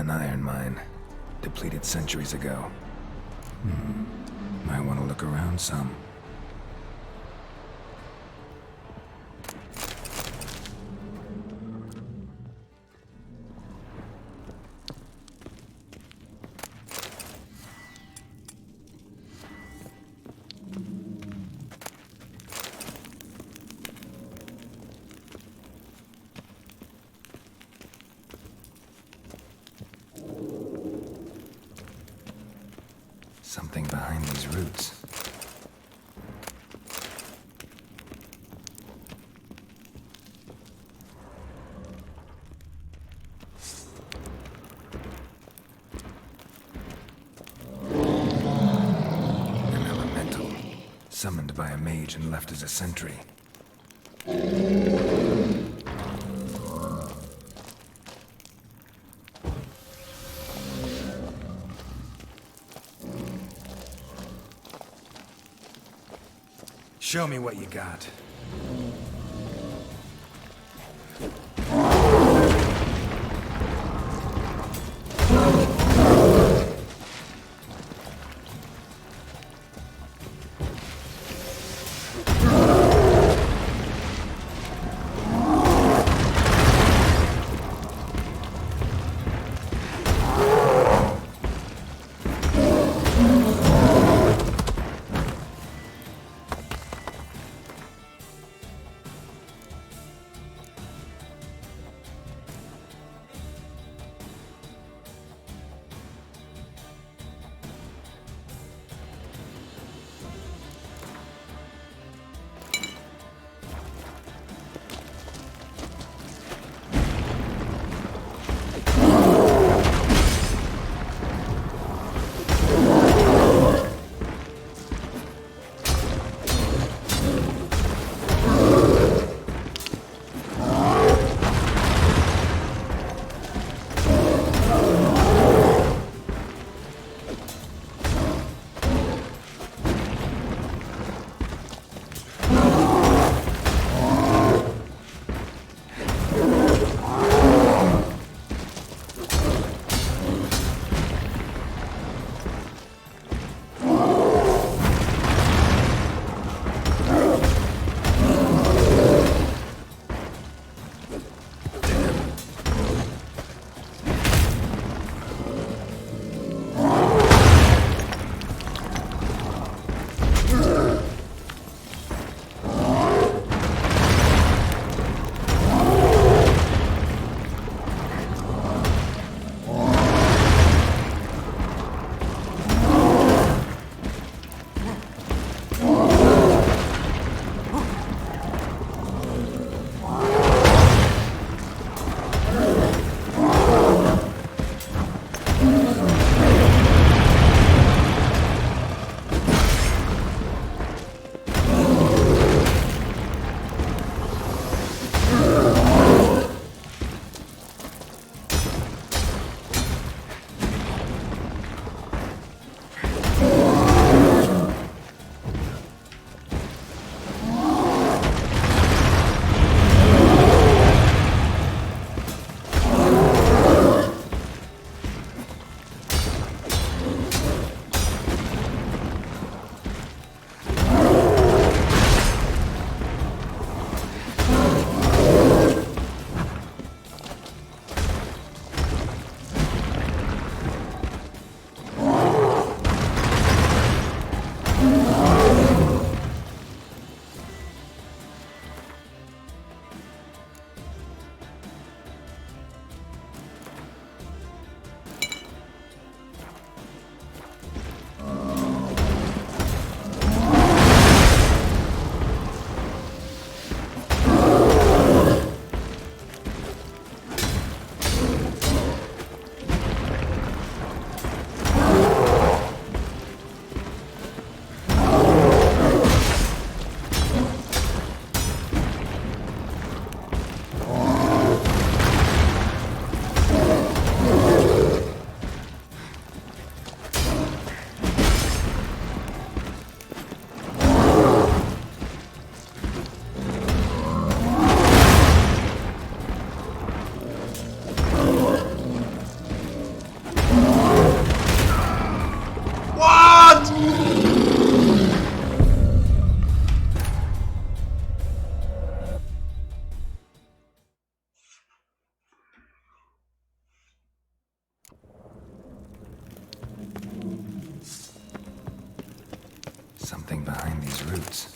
An iron mine. Depleted centuries ago. Might want to look around some. Something behind these roots. An elemental. Summoned by a mage and left as a sentry. Show me what you got. Something behind these roots.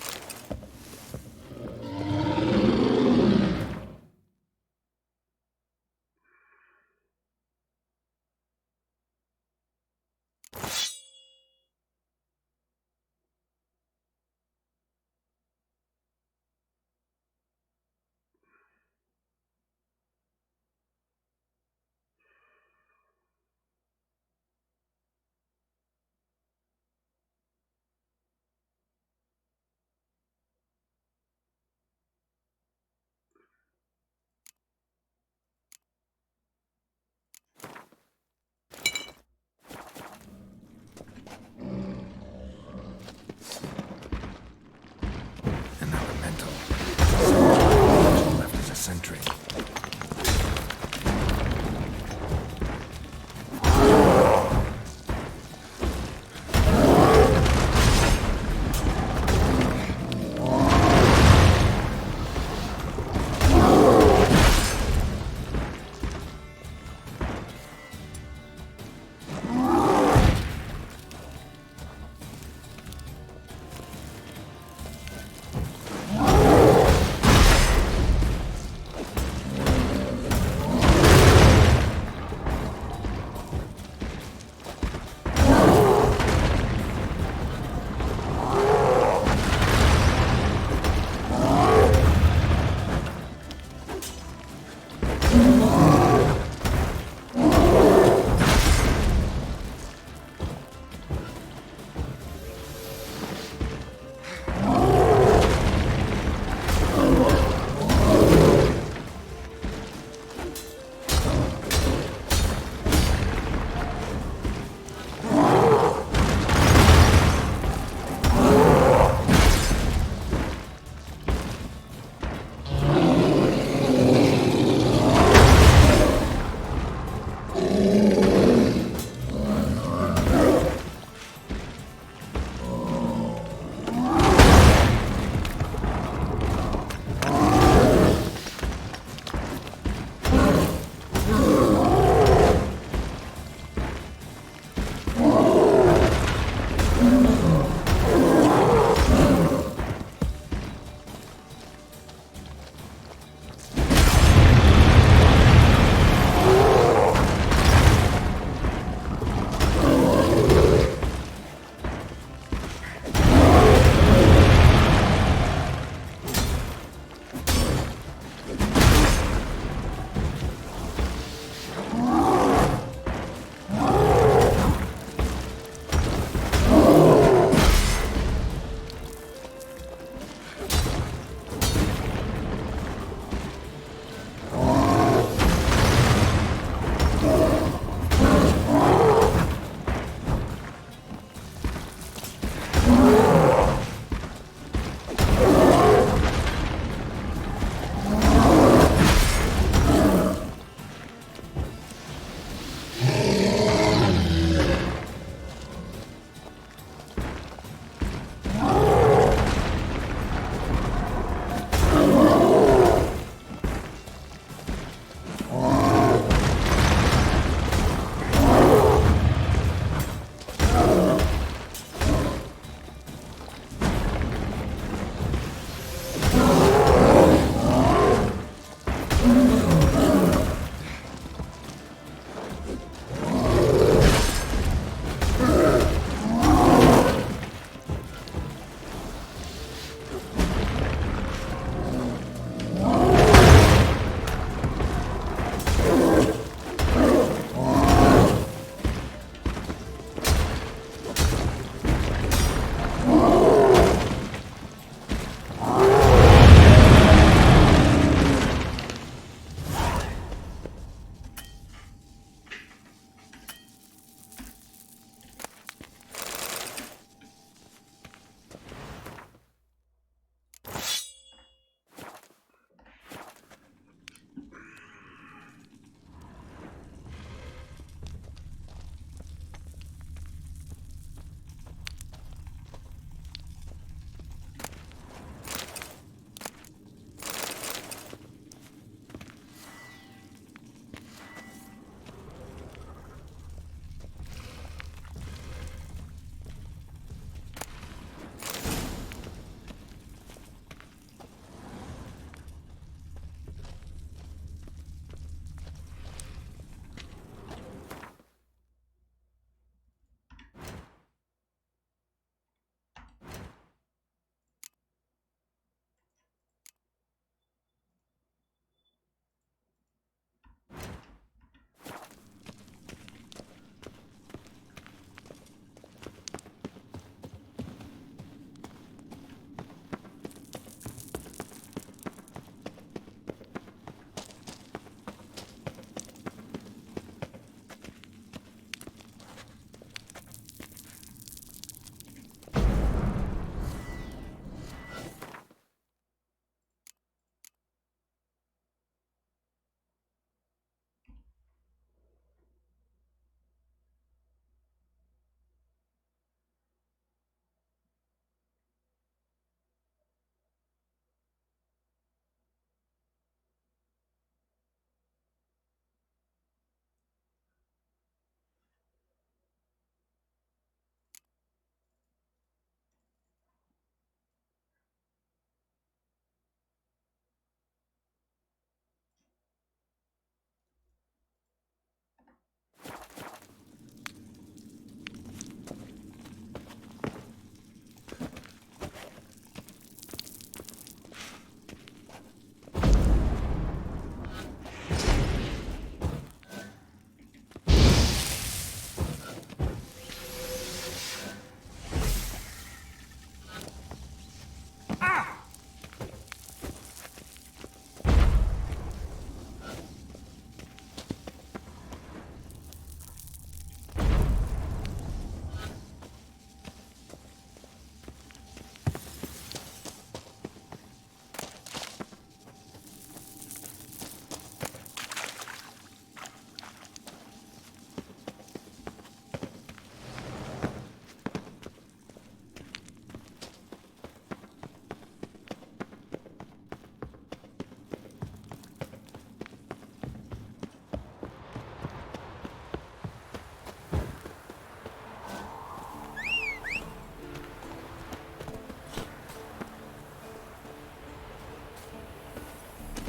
An elemental. Someone left as a sentry.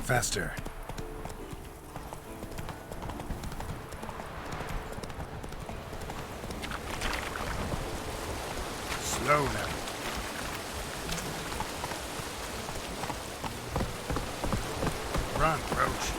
Faster. Slow now. Run, Roach.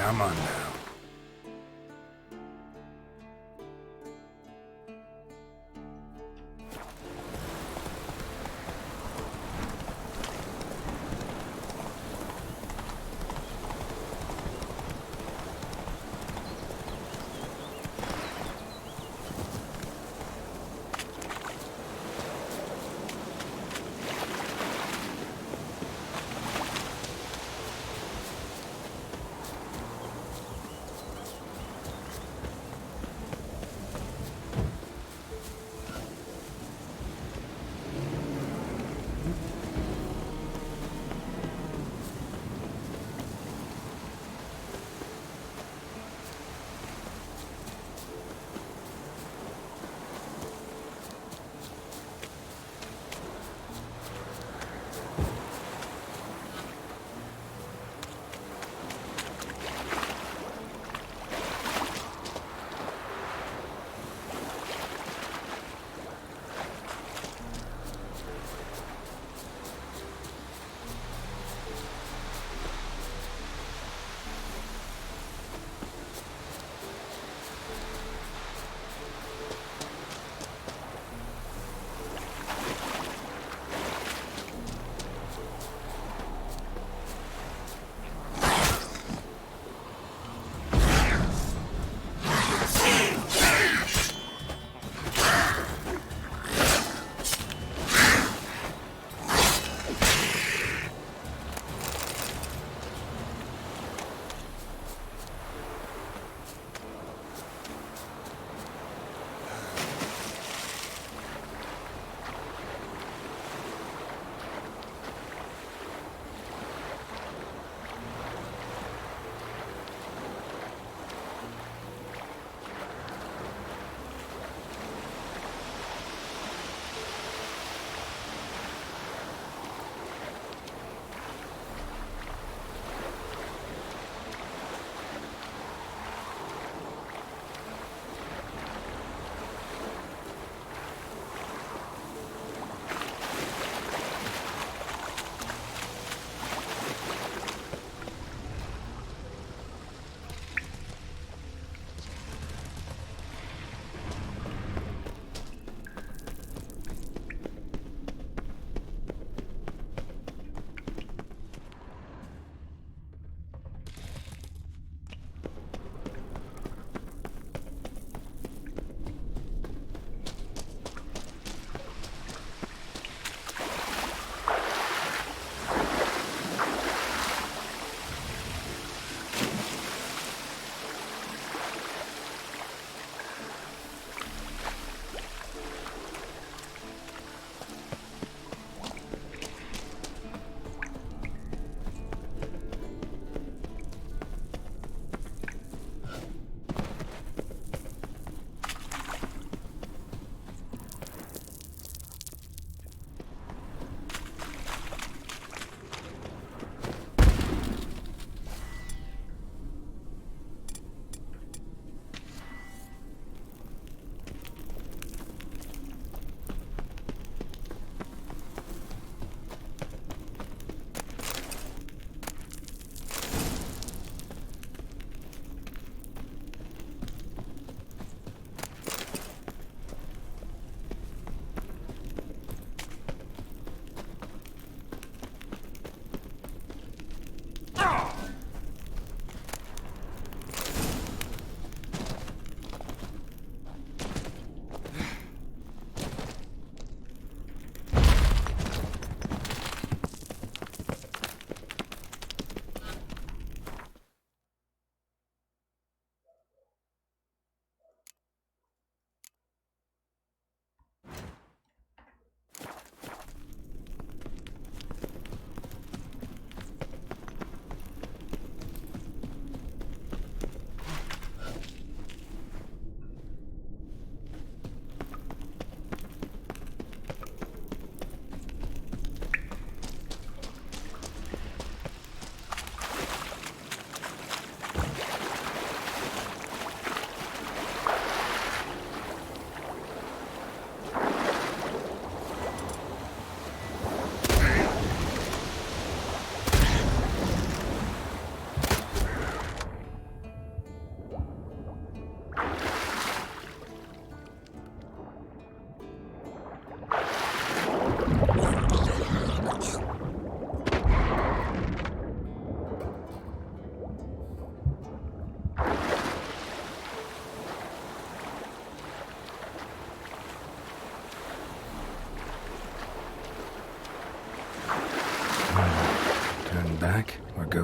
Come on now.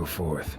go forth.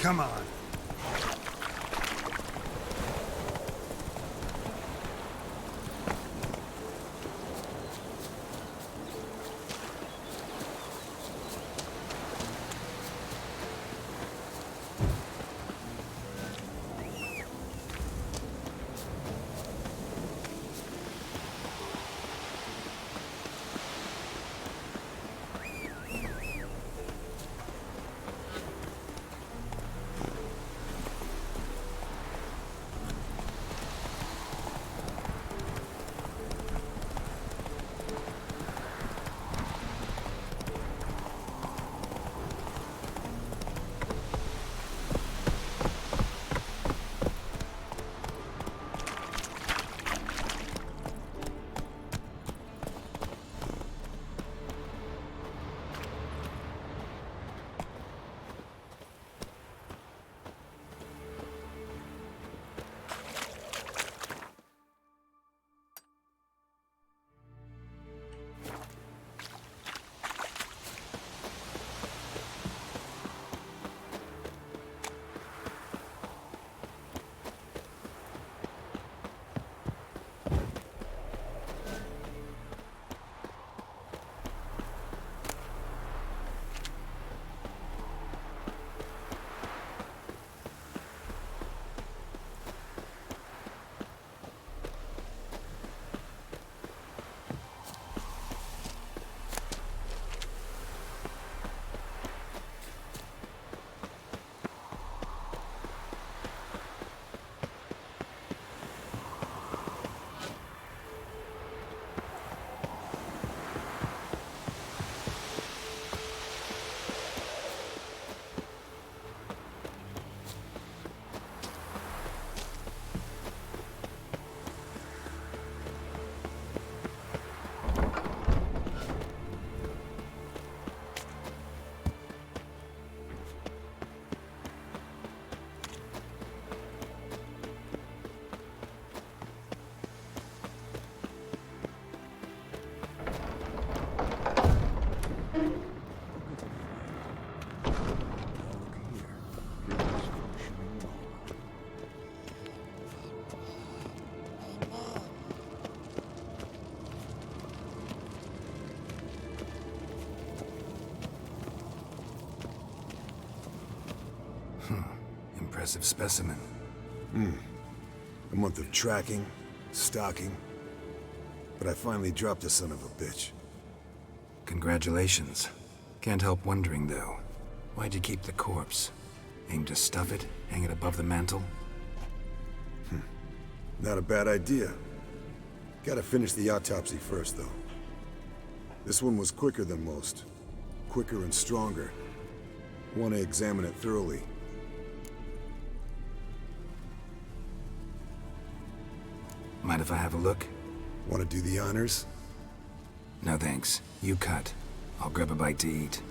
Come on. impressive specimen. A month of tracking, stalking, but I finally dropped the son of a bitch. Congratulations. Can't help wondering, though. Why'd you keep the corpse? Aim to stuff it? Hang it above the mantle? Not a bad idea. Gotta finish the autopsy first, though. This one was quicker than most. Quicker and stronger. Want to examine it thoroughly. Mind if I have a look? Want to do the honors? No thanks. You cut. I'll grab a bite to eat.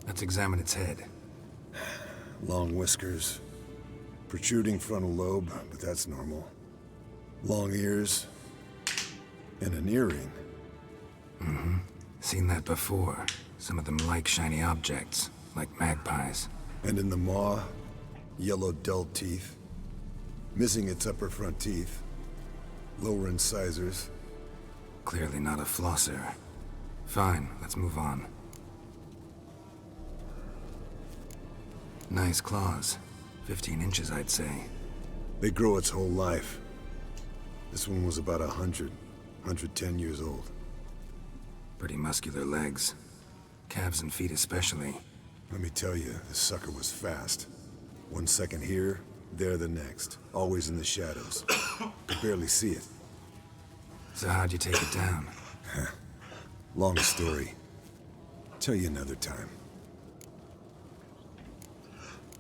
Let's examine its head. Long whiskers. Protruding frontal lobe, but that's normal. Long ears. And an earring. Seen that before. Some of them like shiny objects, like magpies. And in the maw, yellow dull teeth. Missing its upper front teeth. Lower incisors. Clearly not a flosser. Fine, let's move on. Nice claws. 15 inches, I'd say. They grow its whole life. This one was about 110 years old. Pretty muscular legs. Calves and feet especially. Let me tell you, this sucker was fast. 1 second here, there the next. Always in the shadows. Could barely see it. So how'd you take it down? Long story. Tell you another time.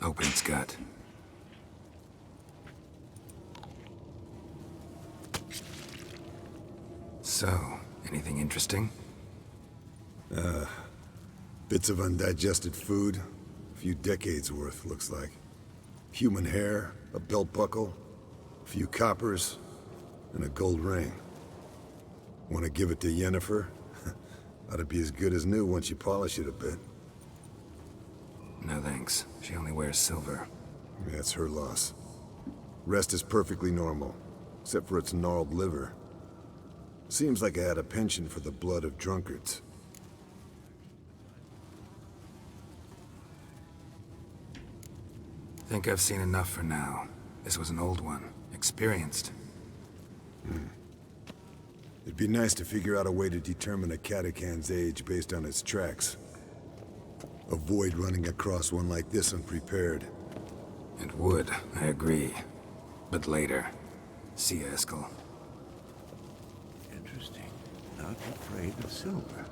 Open its gut. So, anything interesting? Bits of undigested food. A few decades worth, looks like. Human hair, a belt buckle, a few coppers, and a gold ring. Want to give it to Yennefer? Ought to be as good as new once you polish it a bit. No thanks. She only wears silver. That's her loss. Rest is perfectly normal, except for its gnarled liver. Seems like I had a penchant for the blood of drunkards. Think I've seen enough for now. This was an old one. Experienced. It'd be nice to figure out a way to determine a catacan's age based on its tracks. Avoid running across one like this unprepared. It would, I agree. But later. See ya, Eskel. Interesting. Not afraid of silver.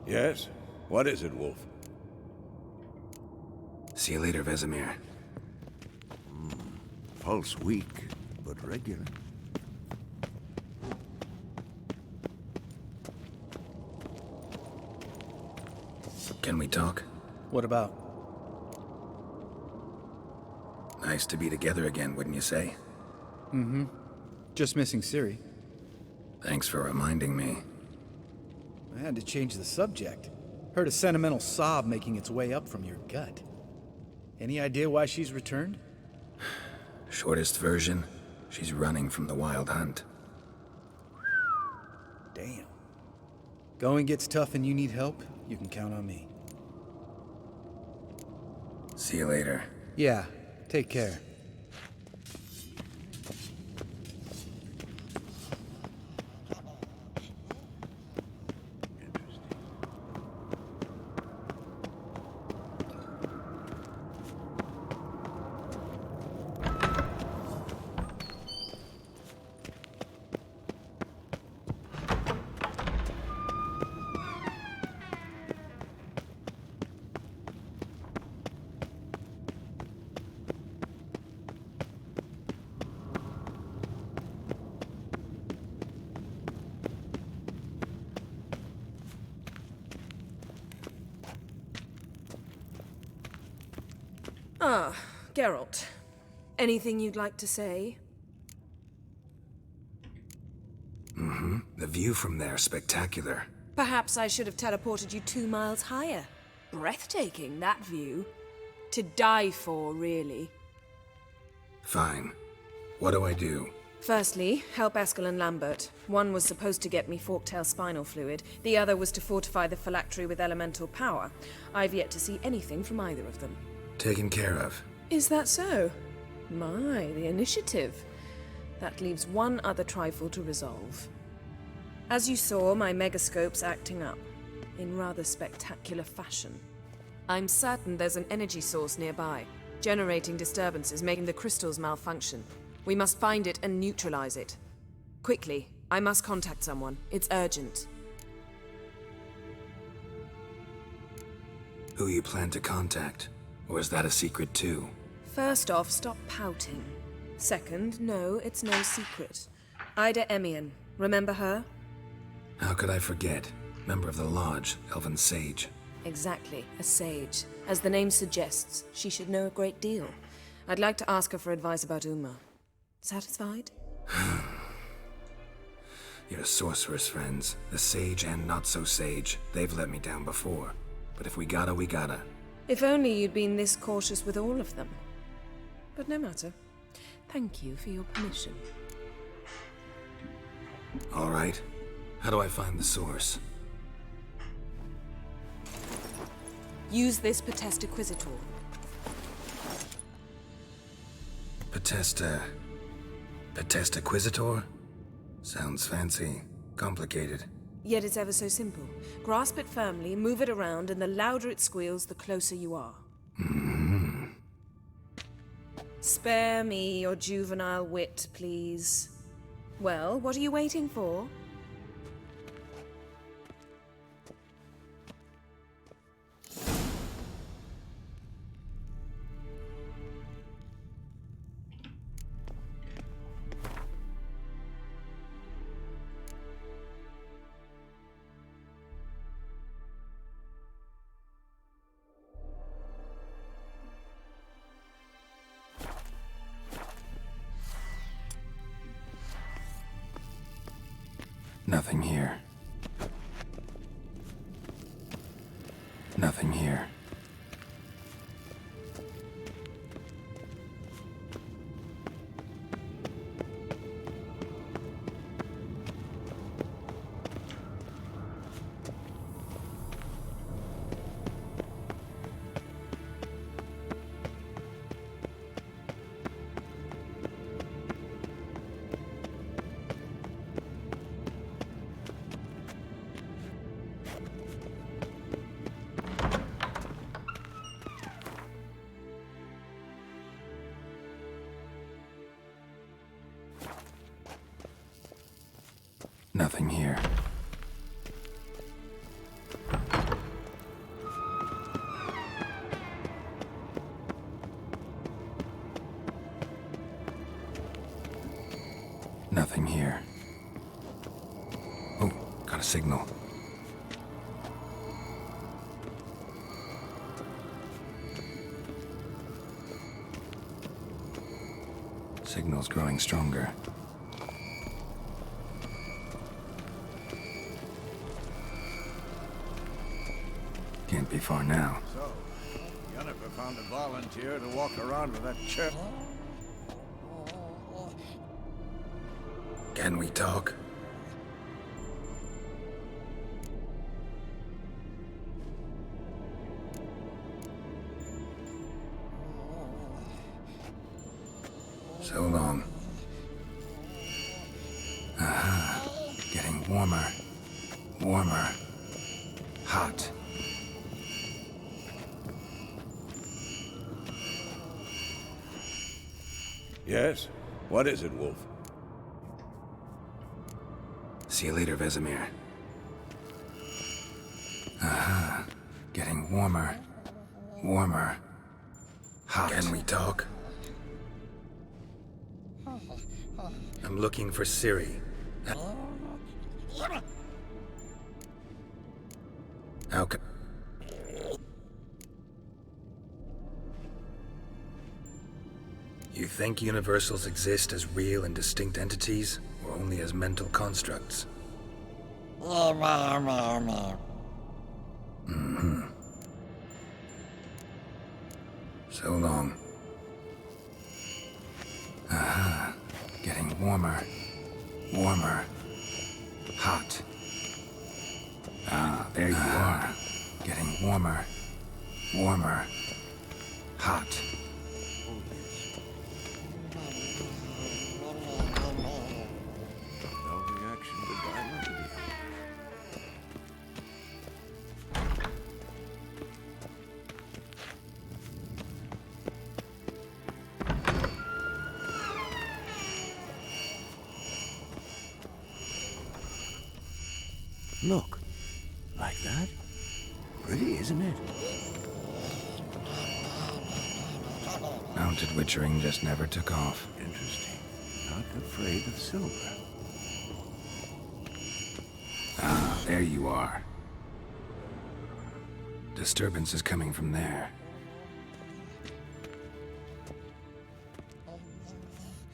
Yes? What is it, Wolf? See you later, Vesemir. Pulse weak, but regular. Can we talk? What about? Nice to be together again, wouldn't you say? Just missing Ciri. Thanks for reminding me. I had to change the subject. Heard a sentimental sob making its way up from your gut. Any idea why she's returned? Shortest version, she's running from the Wild Hunt. Damn. Going gets tough and you need help, you can count on me. See you later. Yeah, take care. Ah, Geralt. Anything you'd like to say? The view from there, spectacular. Perhaps I should have teleported you 2 miles higher. Breathtaking, that view. To die for, really. Fine. What do I do? Firstly, help Eskel and Lambert. One was supposed to get me forktail spinal fluid. The other was to fortify the phylactery with elemental power. I've yet to see anything from either of them. Taken care of. Is that so? My, the initiative. That leaves one other trifle to resolve. As you saw, my megascope's acting up, in rather spectacular fashion. I'm certain there's an energy source nearby, generating disturbances, making the crystals malfunction. We must find it and neutralize it. Quickly, I must contact someone. It's urgent. Who you plan to contact? Or is that a secret too? First off, stop pouting. Second, no, it's no secret. Ida Emian, remember her? How could I forget? Member of the Lodge, Elven Sage. Exactly, a sage. As the name suggests, she should know a great deal. I'd like to ask her for advice about Uma. Satisfied? Your sorceress friends, the sage and not so sage, they've let me down before. But if we gotta, we gotta. If only you'd been this cautious with all of them. But no matter. Thank you for your permission. All right. How do I find the source? Use this pt.50 Inquisitor. pt.50 Inquisitor? Sounds fancy. Complicated. Yet it's ever so simple. Grasp it firmly, move it around, and the louder it squeals, the closer you are. Spare me your juvenile wit, please. Well, what are you waiting for? Nothing here. Nothing here. Nothing here. Nothing here. Oh, got a signal. Signal's growing stronger. Can't be far now. So, Yennefer found a volunteer to walk around with that chip. Can we talk? So long. Aha. Getting warmer. Warmer. Hot. Yes? What is it, Wolf? See you later, Vesemir. Aha. Getting warmer. Warmer. Hot. Can we talk? I'm looking for Ciri. How can... You think universals exist as real and distinct entities, or only as mental constructs? Mm-hmm. So long. Aha. Getting warmer. Warmer. Hot. Ah, there you are. Getting warmer. Warmer. Hot. No reaction to diamond. Look. Like that? Pretty, isn't it? Mounted witchering just never took off. Interesting. Not afraid of silver. Ah, there you are. Disturbance is coming from there.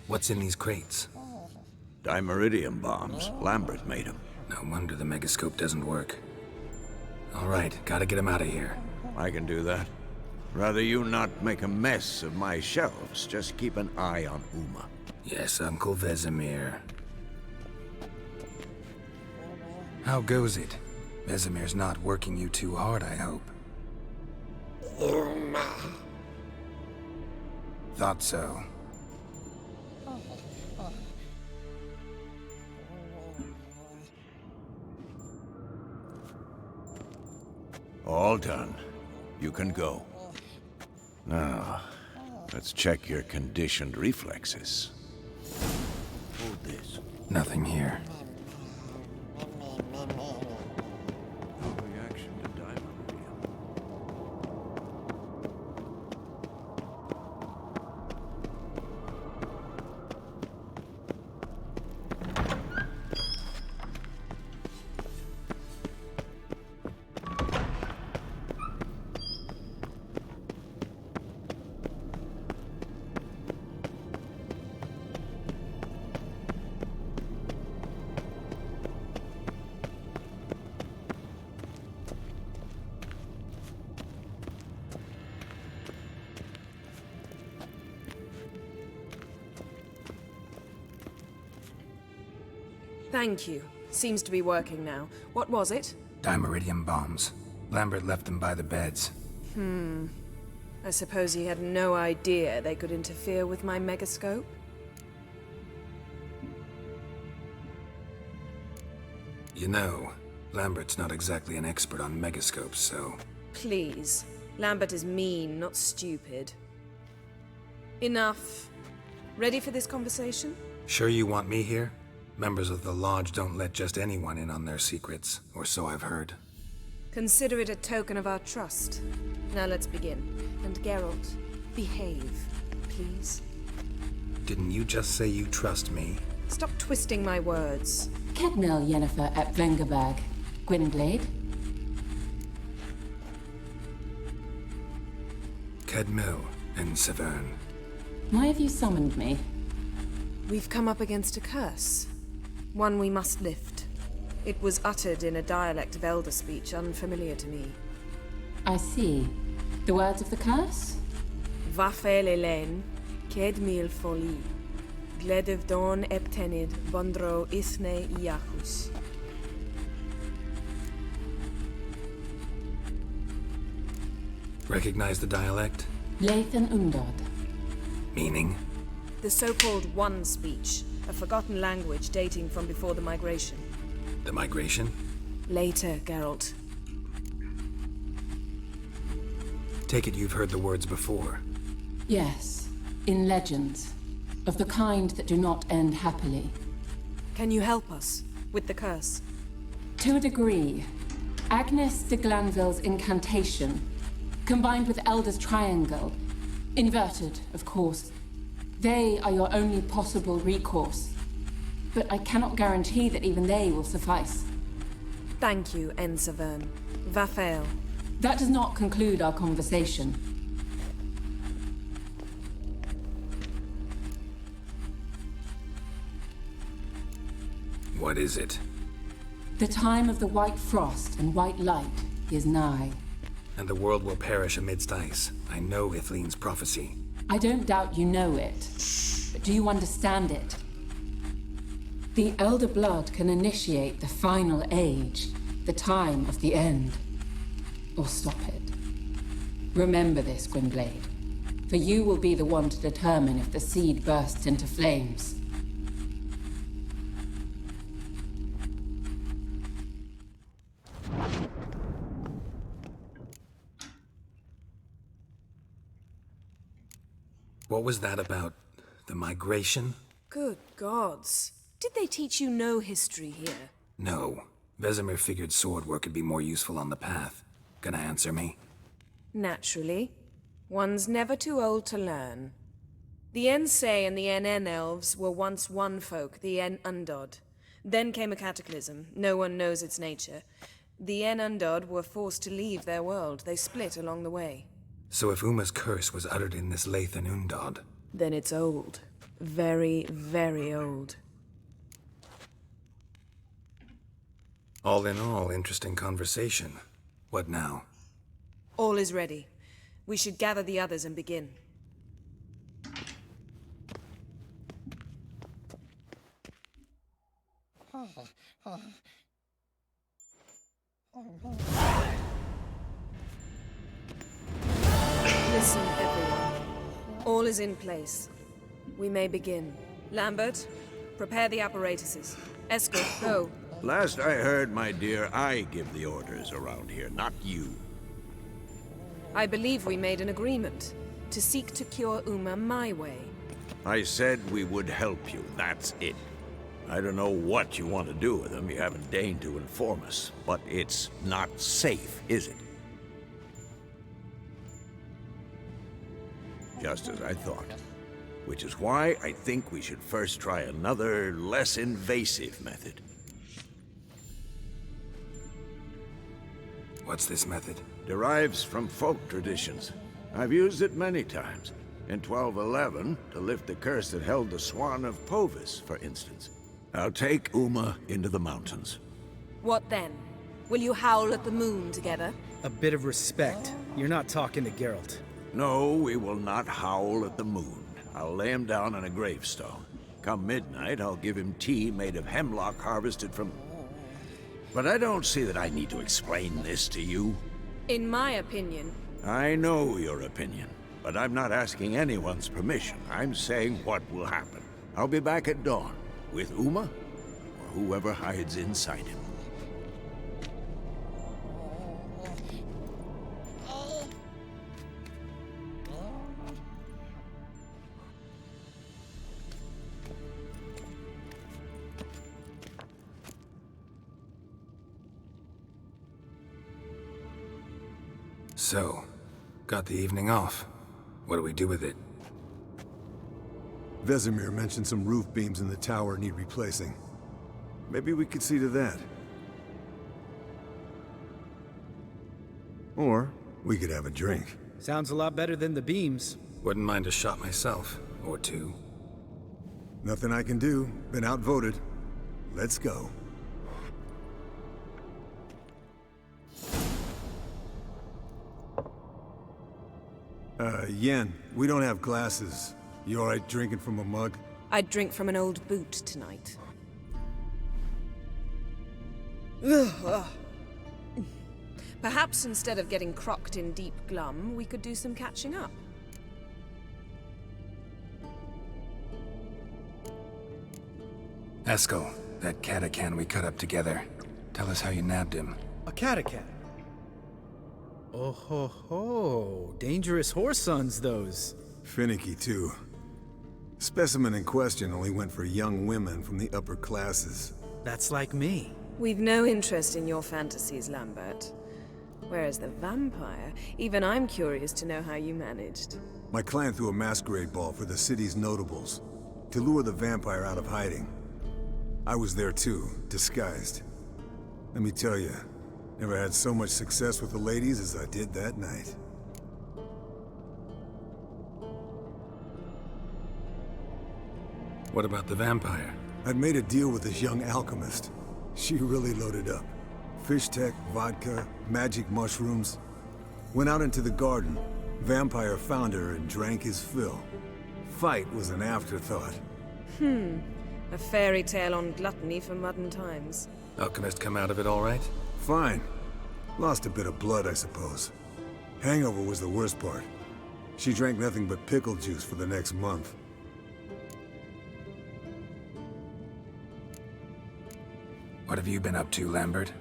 What's in these crates? Dimeridium bombs. Lambert made them. No wonder the megascope doesn't work. All right, gotta get him out of here. I can do that. Rather you not make a mess of my shelves. Just keep an eye on Uma. Yes, Uncle Vesemir. How goes it? Vesemir's not working you too hard, I hope. Thought so. All done. You can go. Now, let's check your conditioned reflexes. Hold this. Nothing here. No reaction to dimeridium. Thank you. Seems to be working now. What was it? Dimeridium bombs. Lambert left them by the beds. I suppose he had no idea they could interfere with my megascope? You know, Lambert's not exactly an expert on megascopes, so... Please. Lambert is mean, not stupid. Enough. Ready for this conversation? Sure you want me here? Members of the Lodge don't let just anyone in on their secrets, or so I've heard. Consider it a token of our trust. Now let's begin. And Geralt, behave, please. Didn't you just say you trust me? Stop twisting my words. Kedmil Yennefer at Vengerberg. Gwynblade? Kedmil and Severn. Why have you summoned me? We've come up against a curse. One we must lift. It was uttered in a dialect of Elder speech unfamiliar to me. I see. The words of the curse? Vafel Elen, Kedmil Foli, Gledev Don Eptenid, Bondro Ithne Iachus. Recognize the dialect? Lathan Undod. Meaning? The so-called One Speech, a forgotten language dating from before the migration. The migration? Later, Geralt. Take it you've heard the words before. Yes, in legends. Of the kind that do not end happily. Can you help us with the curse? To a degree. Agnes de Glanville's incantation, combined with Elder's triangle, inverted, of course. They are your only possible recourse. But I cannot guarantee that even they will suffice. Thank you, Ensavern. Vafael. That does not conclude our conversation. What is it? The time of the white frost and white light is nigh. And the world will perish amidst ice. I know Ithleen's prophecy. I don't doubt you know it, but do you understand it? The Elder Blood can initiate the final age, the time of the end, or stop it. Remember this, Gwynblade, for you will be the one to determine if the seed bursts into flames. What was that about? The migration? Good gods. Did they teach you no history here? No. Vesemir figured sword work could be more useful on the path. Gonna answer me? Naturally. One's never too old to learn. The Ensei and the NN elves were once one folk, the En Undod. Then came a cataclysm. No one knows its nature. The En Undod were forced to leave their world. They split along the way. So if Uma's curse was uttered in this Lathan Undod, Then it's old. Very, very old. all in all, interesting conversation. What now? All is ready. We should gather the others and begin. Listen, everyone. All is in place. We may begin. Lambert, prepare the apparatuses. Escort, go. Last I heard, my dear, I give the orders around here, not you. I believe we made an agreement to seek to cure Uma my way. I said we would help you, that's it. I don't know what you want to do with them, you haven't deigned to inform us, but it's not safe, is it? Just as I thought. Which is why I think we should first try another, less invasive method. What's this method? Derives from folk traditions. I've used it many times. In 1211, to lift the curse that held the Swan of Povis, for instance. I'll take Uma into the mountains. What then? Will you howl at the moon together? A bit of respect. You're not talking to Geralt. No, we will not howl at the moon. I'll lay him down on a gravestone. Come midnight, I'll give him tea made of hemlock harvested from... But I don't see that I need to explain this to you. In my opinion, I know your opinion, but I'm not asking anyone's permission. I'm saying what will happen. I'll be back at dawn, with Uma, or whoever hides inside him. So, got the evening off. What do we do with it? Vesemir mentioned some roof beams in the tower need replacing. Maybe we could see to that. Or we could have a drink. Sounds a lot better than the beams. Wouldn't mind a shot myself, or two. Nothing I can do. Been outvoted. Let's go. Yen, we don't have glasses. You alright drinking from a mug? I'd drink from an old boot tonight. Ugh. Perhaps instead of getting crocked in deep glum, we could do some catching up. Eskel, that catacan we cut up together. Tell us how you nabbed him. A catacan. Oh ho ho. Dangerous horse sons, those. Finicky, too. Specimen in question only went for young women from the upper classes. That's like me. We've no interest in your fantasies, Lambert. Whereas the vampire, even I'm curious to know how you managed. My clan threw a masquerade ball for the city's notables, to lure the vampire out of hiding. I was there too, disguised. Let me tell you, never had so much success with the ladies as I did that night. What about the vampire? I'd made a deal with this young alchemist. She really loaded up. Fish tech, vodka, magic mushrooms. Went out into the garden. Vampire found her and drank his fill. Fight was an afterthought. A fairy tale on gluttony for modern times. Alchemist come out of it all right? Fine. Lost a bit of blood, I suppose. Hangover was the worst part. She drank nothing but pickle juice for the next month. What have you been up to, Lambert?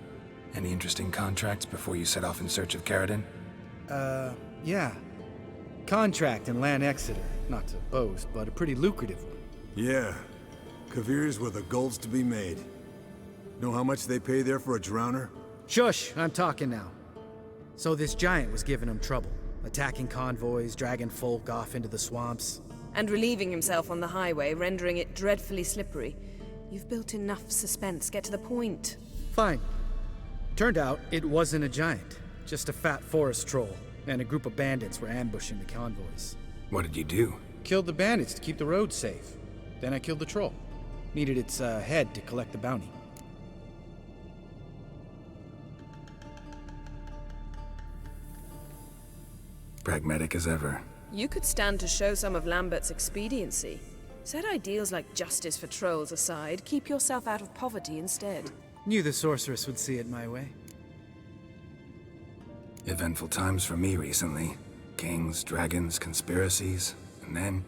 Any interesting contracts before you set off in search of Caridin? Yeah. Contract in Lan Exeter. Not to boast, but a pretty lucrative one. Yeah. Kavir's were the gold's to be made. Know how much they pay there for a drowner? Shush, I'm talking now. So this giant was giving him trouble. Attacking convoys, dragging folk off into the swamps. And relieving himself on the highway, rendering it dreadfully slippery. You've built enough suspense. Get to the point. Fine. Turned out it wasn't a giant. Just a fat forest troll. And a group of bandits were ambushing the convoys. What did you do? Killed the bandits to keep the roads safe. Then I killed the troll. Needed its head to collect the bounty. Pragmatic as ever. You could stand to show some of Lambert's expediency. Set ideals like justice for trolls aside, keep yourself out of poverty instead. Knew the sorceress would see it my way. Eventful times for me recently. Kings, dragons, conspiracies, and then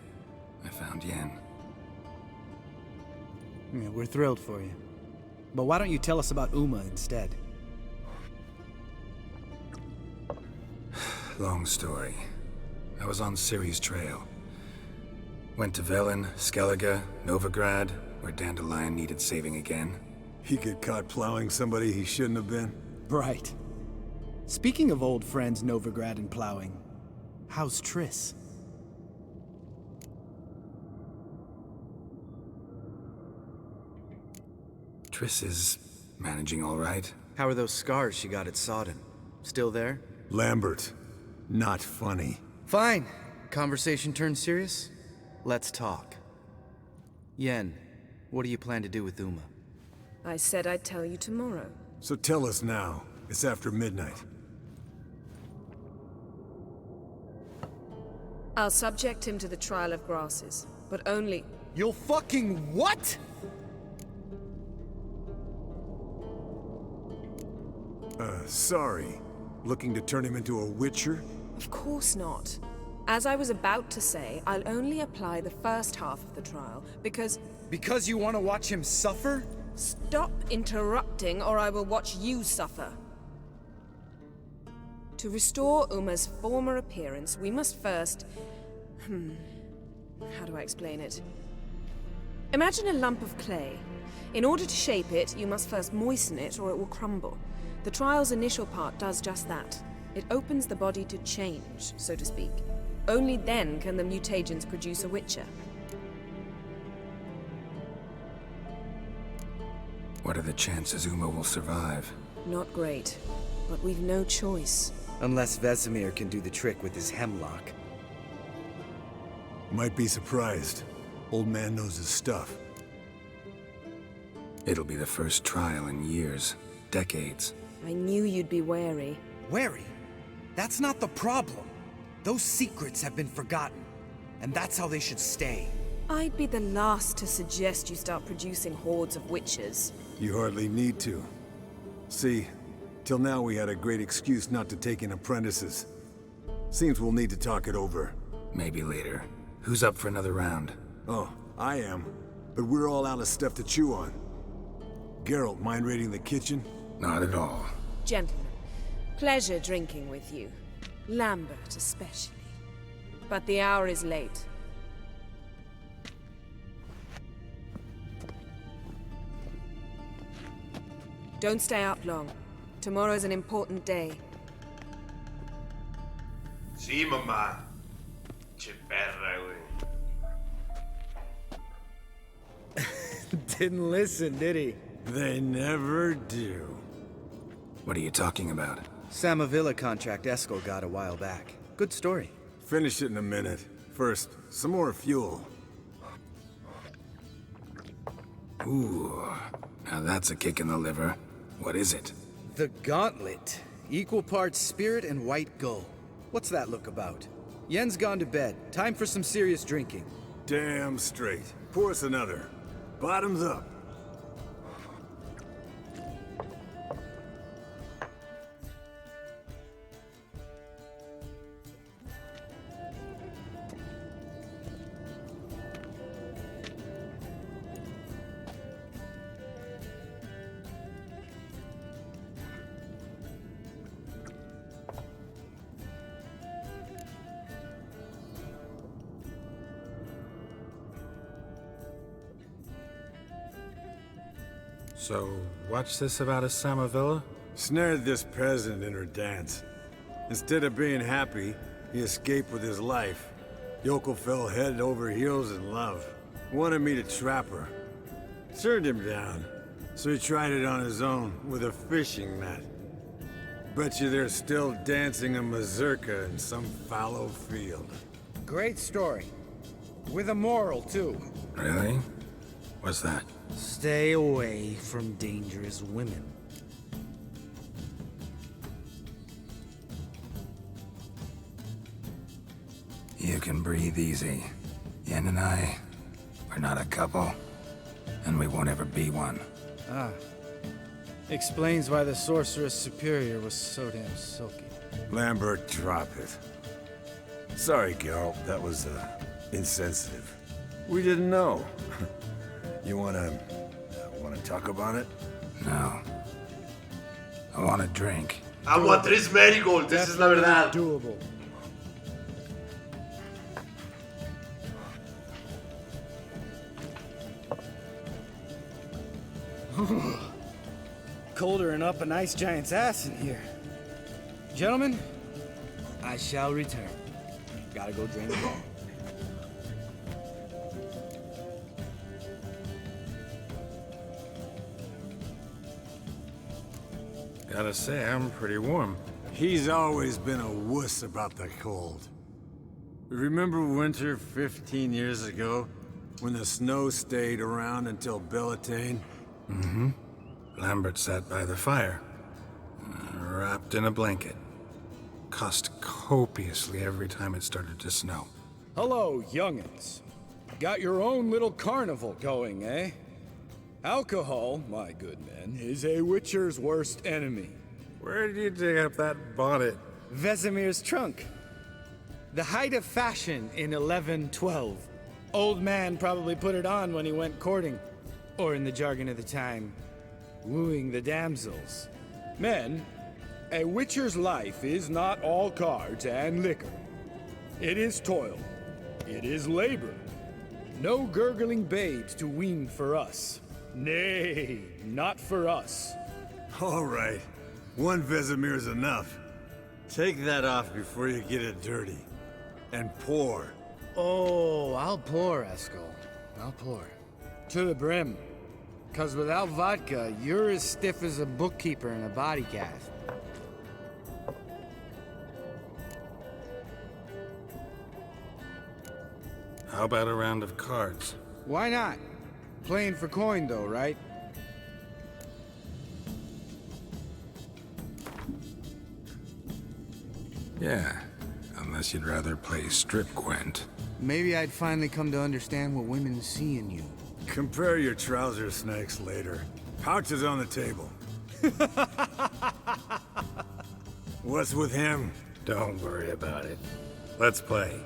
I found Yen. Yeah, we're thrilled for you. But why don't you tell us about Uma instead? Long story. I was on Ciri's trail. Went to Velen, Skellige, Novigrad, where Dandelion needed saving again. He get caught plowing somebody he shouldn't have been? Right. Speaking of old friends Novigrad and plowing, how's Triss? Triss is managing all right. How are those scars she got at Sodden? Still there? Lambert. Not funny. Fine. Conversation turned serious? Let's talk. Yen, what do you plan to do with Uma? I said I'd tell you tomorrow. So tell us now. It's after midnight. I'll subject him to the trial of grasses, but only... You'll fucking what? Sorry. Looking to turn him into a witcher? Of course not. As I was about to say, I'll only apply the first half of the trial, because... Because you want to watch him suffer? Stop interrupting, or I will watch you suffer. To restore Uma's former appearance, we must first... How do I explain it? Imagine a lump of clay. In order to shape it, you must first moisten it, or it will crumble. The trial's initial part does just that. It opens the body to change, so to speak. Only then can the mutagens produce a witcher. What are the chances Uma will survive? Not great, but we've no choice. Unless Vesemir can do the trick with his hemlock. Might be surprised. Old man knows his stuff. It'll be the first trial in years, decades. I knew you'd be wary. Wary? That's not the problem. Those secrets have been forgotten, and that's how they should stay. I'd be the last to suggest you start producing hordes of witches. You hardly need to. See, till now we had a great excuse not to take in apprentices. Seems we'll need to talk it over. Maybe later. Who's up for another round? Oh, I am. but we're all out of stuff to chew on. Geralt, mind raiding the kitchen? Not at all. Gentlemen, pleasure drinking with you. Lambert especially. But the hour is late. Don't stay up long. Tomorrow's an important day. Sì, mamma. Che perra, güey. Didn't listen, did he? They never do. What are you talking about? Samavilla contract Eskel got a while back. Good story. Finish it in a minute. First, some more fuel. Ooh, now that's a kick in the liver. What is it? The Gauntlet. Equal parts spirit and white gull. What's that look about? Yen's gone to bed. Time for some serious drinking. Damn straight. Pour us another. Bottoms up. So, what's this about a Samavilla? Snared this peasant in her dance. Instead of being happy, he escaped with his life. Yokel fell head over heels in love. Wanted me to trap her. Turned him down. So he tried it on his own, with a fishing net. Bet you they're still dancing a mazurka in some fallow field. Great story. With a moral, too. Really? What's that? Stay away from dangerous women. You can breathe easy. Yen and I, we're not a couple. And we won't ever be one. Ah. Explains why the Sorceress Superior was so damn silky. Lambert, drop it. Sorry, Geralt, that was, insensitive. We didn't know. You wanna talk about it? No. I want a drink. I want 3 marigolds, esa es la verdad. Doable. Colder than up an ice giant's ass in here. Gentlemen, I shall return. Gotta go drain the ball. Gotta say, I'm pretty warm. He's always been a wuss about the cold. Remember winter 15 years ago? When the snow stayed around until Bellatane? Mm-hmm. Lambert sat by the fire, wrapped in a blanket. Cussed copiously every time it started to snow. Hello, young'uns. Got your own little carnival going, eh? Alcohol, my good men, is a witcher's worst enemy. Where did you dig up that bonnet? Vesemir's trunk. The height of fashion in 1112. Old man probably put it on when he went courting. Or in the jargon of the time, wooing the damsels. Men, a witcher's life is not all cards and liquor. It is toil. It is labor. No gurgling babes to wean for us. Nay, not for us. All right. One Vesemir's enough. Take that off before you get it dirty. And pour. Oh, I'll pour, Eskel. I'll pour. To the brim. 'Cause without vodka, you're as stiff as a bookkeeper in a body cast. How about a round of cards? Why not? Playing for coin, though, right? Yeah, unless you'd rather play strip Gwent. Maybe I'd finally come to understand what women see in you. Compare your trouser snakes later. Pouch is on the table. What's with him? Don't worry about it. Let's play.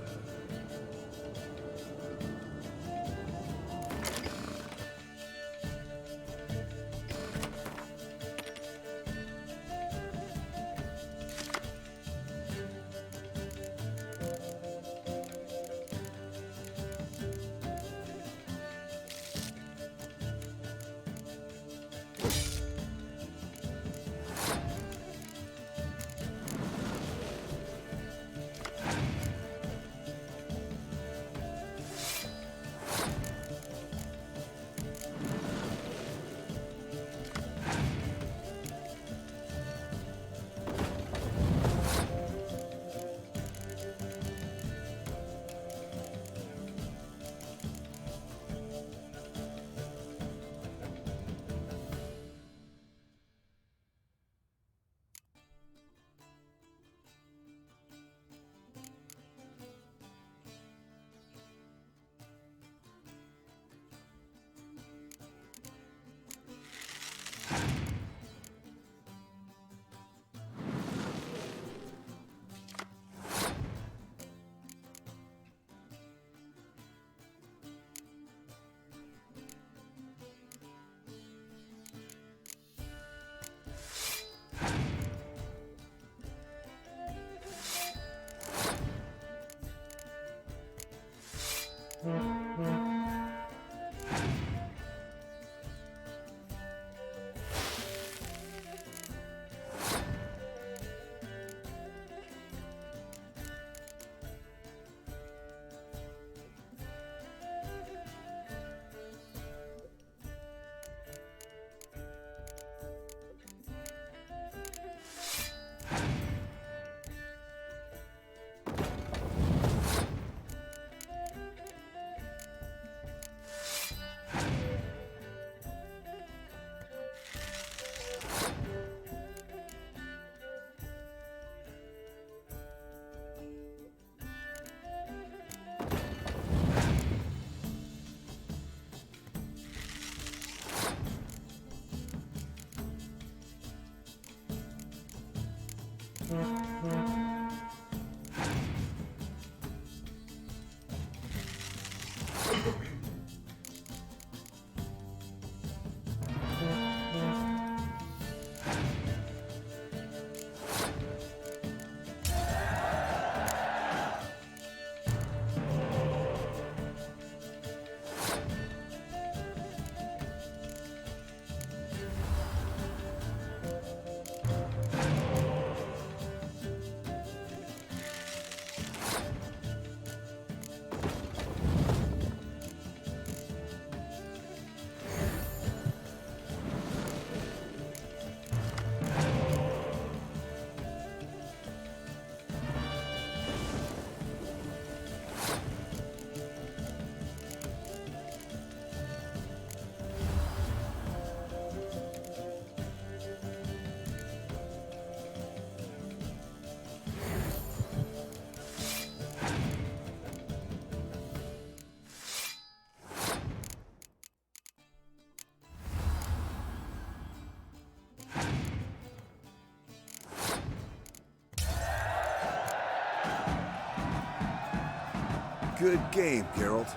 Good game, Geralt.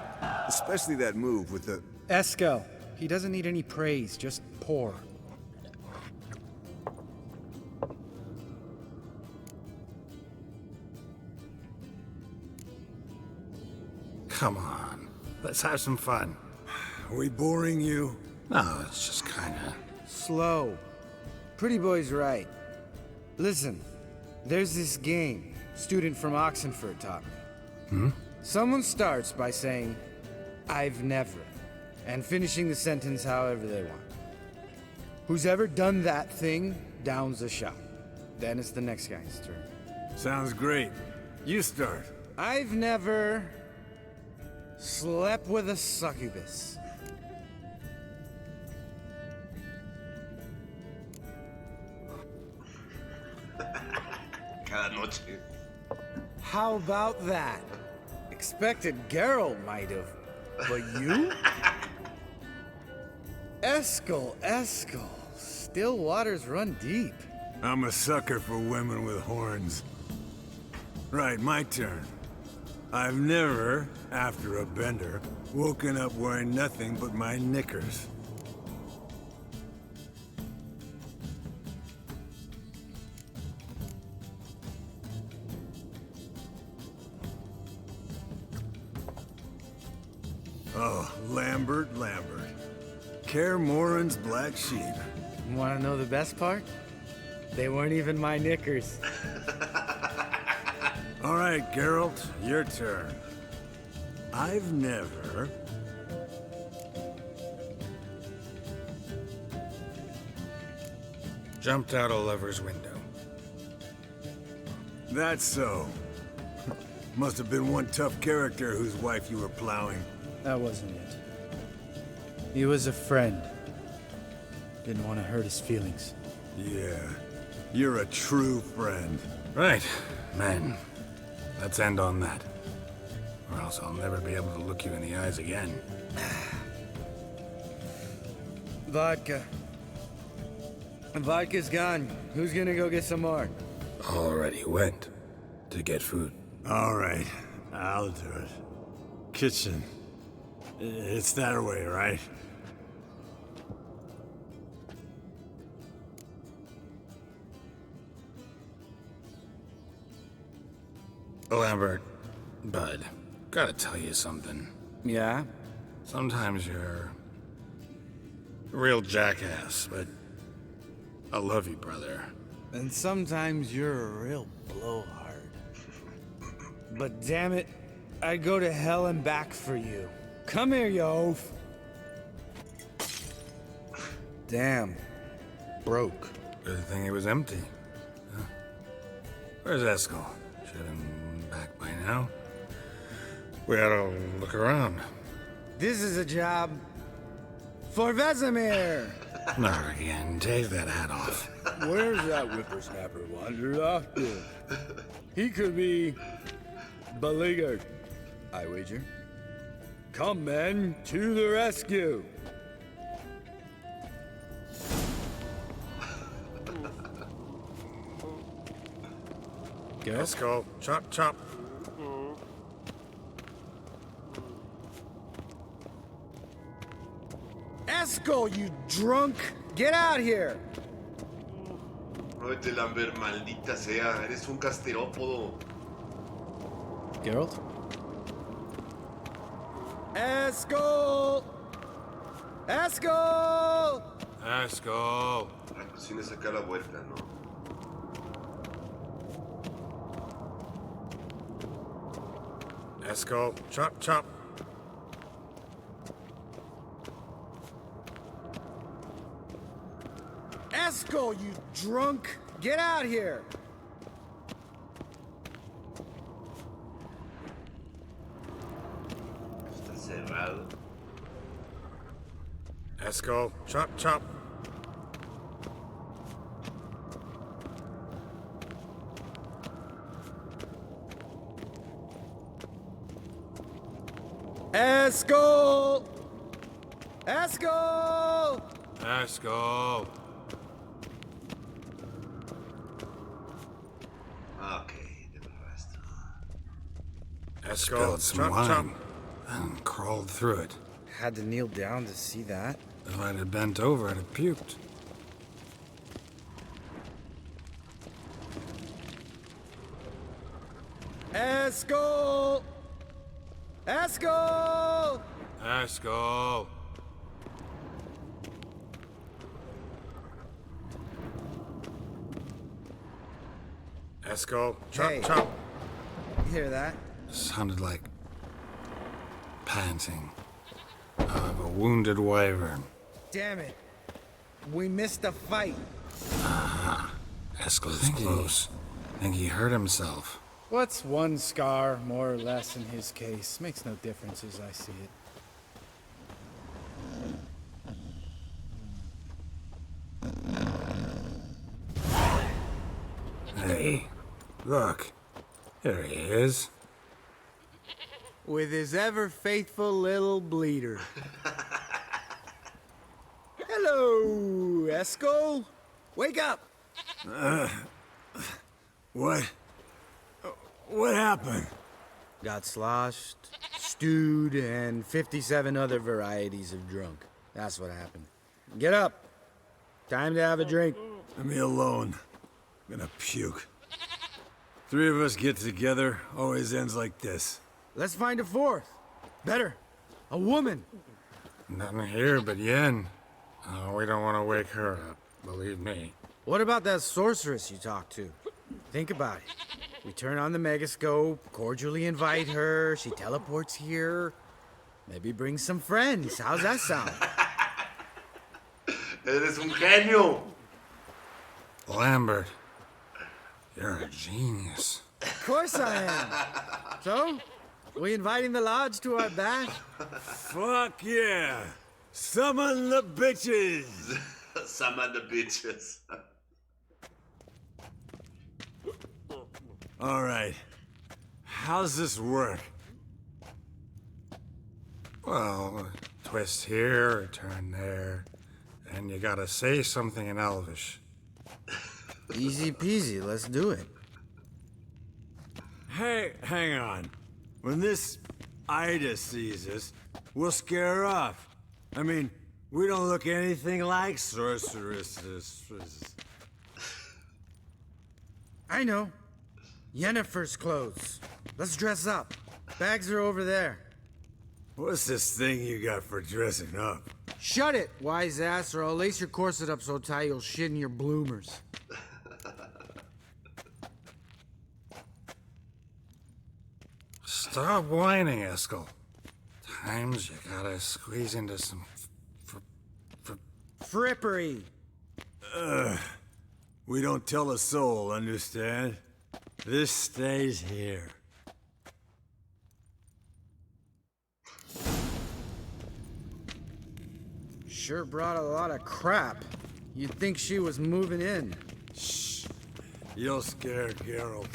Especially that move with the... Eskel. He doesn't need any praise, just pour. Come on. Let's have some fun. Are we boring you? No, it's just kinda... Slow. Pretty boy's right. Listen, there's this game student from Oxenford taught me. Someone starts by saying, I've never, and finishing the sentence however they want. Who's ever done that thing downs a shot. Then it's the next guy's turn. Sounds great. You start. I've never slept with a succubus. Cada noche. How about that? Expected Geralt might have, but you? Eskel. Still waters run deep. I'm a sucker for women with horns. Right, my turn. I've never, after a bender, woken up wearing nothing but my knickers. Oh, Lambert. Kaer Morhen's black sheep. Want to know the best part? They weren't even my knickers. All right, Geralt, your turn. I've never... Jumped out a lover's window. That's so. Must have been one tough character whose wife you were plowing. That wasn't it. He was a friend. Didn't want to hurt his feelings. Yeah, you're a true friend. Right, men. Let's end on that. Or else I'll never be able to look you in the eyes again. Vodka. Vodka's gone. Who's gonna go get some more? Already went to get food. All right, I'll do it. Kitchen. It's that way, right? Lambert, bud, gotta tell you something. Yeah? Sometimes you're a real jackass, but I love you, brother. And sometimes you're a real blowhard. But damn it, I'd go to hell and back for you. Come here, you oaf. Damn. Broke. Good thing it was empty. Huh. Where's Eskel? Should have been back by now. We ought to look around. This is a job for Vesemir. Not again. Take that hat off. Where's that whippersnapper wandered off to? He could be beleaguered, I wager. Come, men, to the rescue. Eskel, chop, chop. Eskel, you drunk! Get out here! Muévete, Lambert, maldita sea. Eres un gasterópodo. Geralt? Eskel! Eskel! Eskel. La cocina es acá a la vuelta, ¿no? Eskel, chop, chop. Eskel, you drunk! Get out here! Está cerrado. Eskel, chop, chop. Eskel! Eskel! Eskel. Ah, ok, del resto. spilled some wine and crawled through it. Had to kneel down to see that. If I'd have bent over, I'd have puked. Eskel! Eskel! Eskel! Eskel, chop, Hey. chop. You hear that? Sounded like panting of a wounded wyvern. Damn it. We missed a fight. Eskel's close. Think he hurt himself. What's one scar, more or less, in his case? Makes no difference as I see it. Hey, look. There he is. With his ever faithful little bleeder. Hello, Eskel. Wake up. What happened? Got sloshed, stewed, and 57 other varieties of drunk. That's what happened. Get up. Time to have a drink. Leave me alone. I'm gonna puke. Three of us get together, always ends like this. Let's find a fourth. Better. A woman. Nothing here but Yen. Oh, we don't want to wake her up, believe me. What about that sorceress you talked to? Think about it. We turn on the megascope, cordially invite her, she teleports here. Maybe bring some friends. How's that sound? Eres un genio. Lambert, you're a genius. Of course I am. So, we inviting the lodge to our bash? Fuck yeah! Summon the bitches! Summon the bitches. All right. How's this work? Well, a twist here, a turn there, and you gotta say something in Elvish. Easy peasy, let's do it. Hey, hang on. When this Ida sees us, we'll scare her off. I mean, we don't look anything like sorceresses. I know. Yennefer's clothes. Let's dress up. Bags are over there. What's this thing you got for dressing up? Shut it, wise ass, or I'll lace your corset up so tight you'll shit in your bloomers. Stop whining, Eskel. Times you gotta squeeze into some Frippery. We don't tell a soul, understand? This stays here. Sure brought a lot of crap. You'd think she was moving in. Shh. You'll scare Geralt.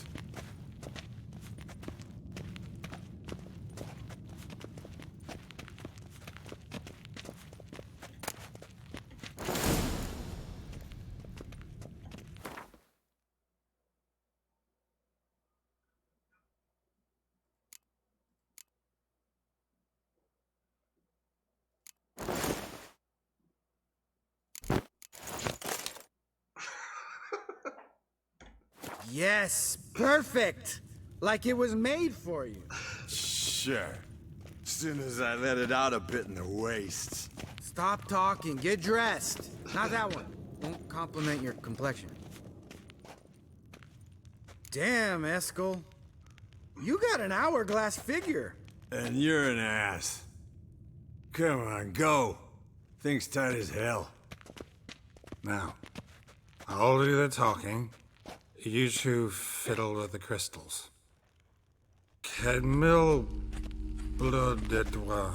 Yes, perfect. Like it was made for you. Sure. As soon as I let it out a bit in the wastes. Stop talking, get dressed. Not that one. Won't compliment your complexion. Damn, Eskel. You got an hourglass figure. And you're an ass. Come on, go. Thing's tight as hell. Now, I'll do the talking. You two fiddle with the crystals. Cadmil blood de toi.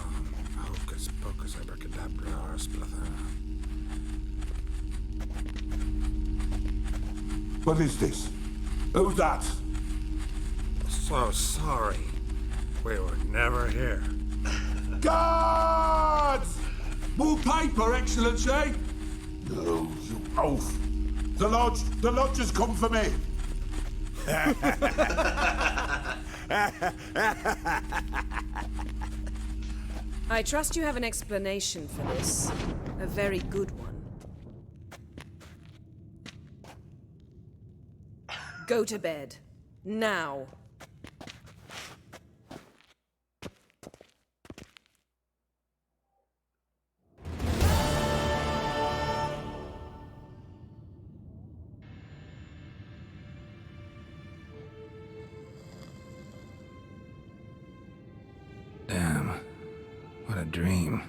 Hocus pocus abracadabra splather. What is this? Who's that? So sorry. We were never here. Guards! More paper, Excellency! No, you oaf. The lodge has come for me. I trust you have an explanation for this. A very good one. Go to bed. Now. Damn. What a dream.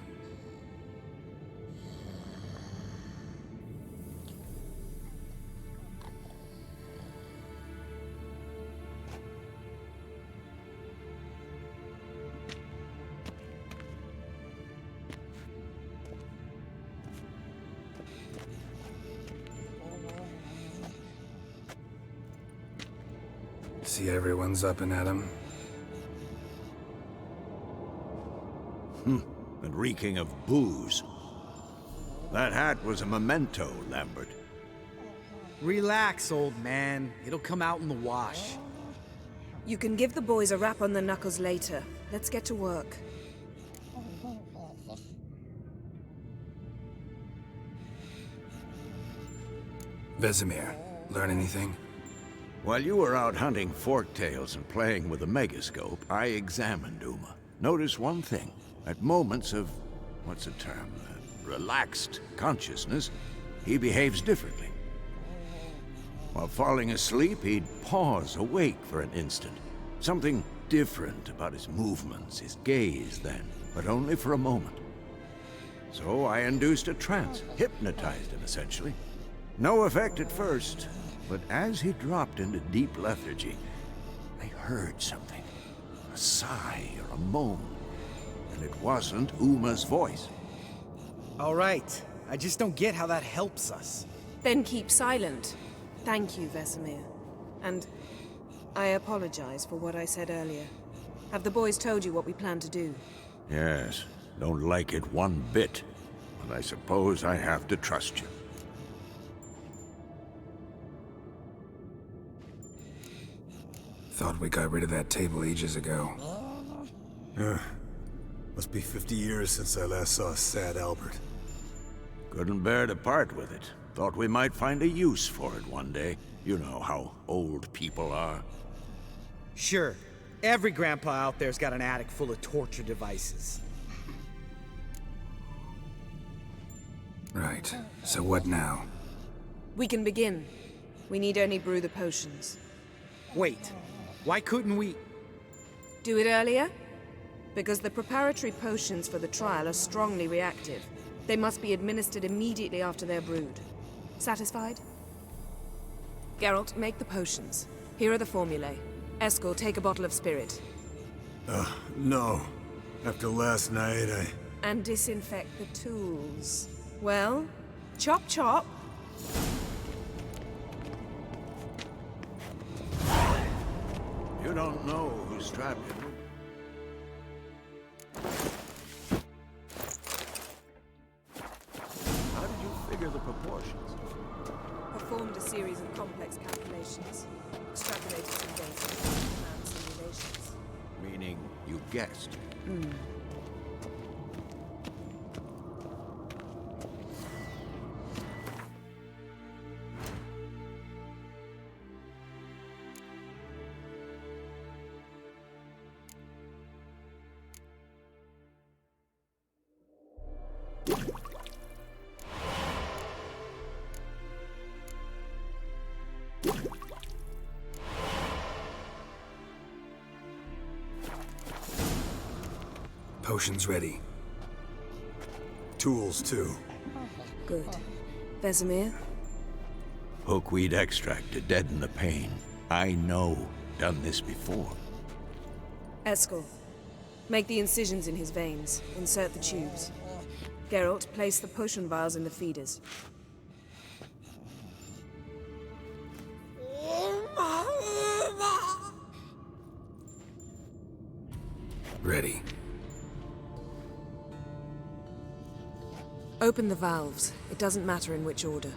See everyone's up and at 'em. And reeking of booze. That hat was a memento, Lambert. Relax, old man. It'll come out in the wash. You can give the boys a rap on the knuckles later. Let's get to work. Vesemir, learn anything? While you were out hunting forktails and playing with a megascope, I examined Uma. Notice one thing. At moments of, what's the term, relaxed consciousness, he behaves differently. While falling asleep, he'd pause awake for an instant. Something different about his movements, his gaze then, but only for a moment. So I induced a trance, hypnotized him essentially. No effect at first, but as he dropped into deep lethargy, I heard something. A sigh or a moan. And it wasn't Uma's voice. All right. I just don't get how that helps us. Then keep silent. Thank you, Vesemir. And I apologize for what I said earlier. Have the boys told you what we plan to do? Yes, don't like it one bit. But I suppose I have to trust you. Thought we got rid of that table ages ago. Must be 50 years since I last saw sad Albert. Couldn't bear to part with it. Thought we might find a use for it one day. You know how old people are. Sure. Every grandpa out there's got an attic full of torture devices. Right. So what now? We can begin. We need only brew the potions. Wait. Why couldn't we... Do it earlier? Because the preparatory potions for the trial are strongly reactive. They must be administered immediately after they're brewed. Satisfied? Geralt, make the potions. Here are the formulae. Eskel, take a bottle of spirit. No. After last night, And disinfect the tools. Well, chop chop. You don't know who strapped him. How did you figure the proportions? Performed a series of complex calculations. Extrapolated some data. And simulations. Meaning you guessed. Potions ready. tools too. Good. Vesemir? Hookweed extract to deaden the pain. I know. Done this before. Eskel, make the incisions in his veins. Insert the tubes. Geralt, place the potion vials in the feeders. Ready. Open the valves. It doesn't matter in which order.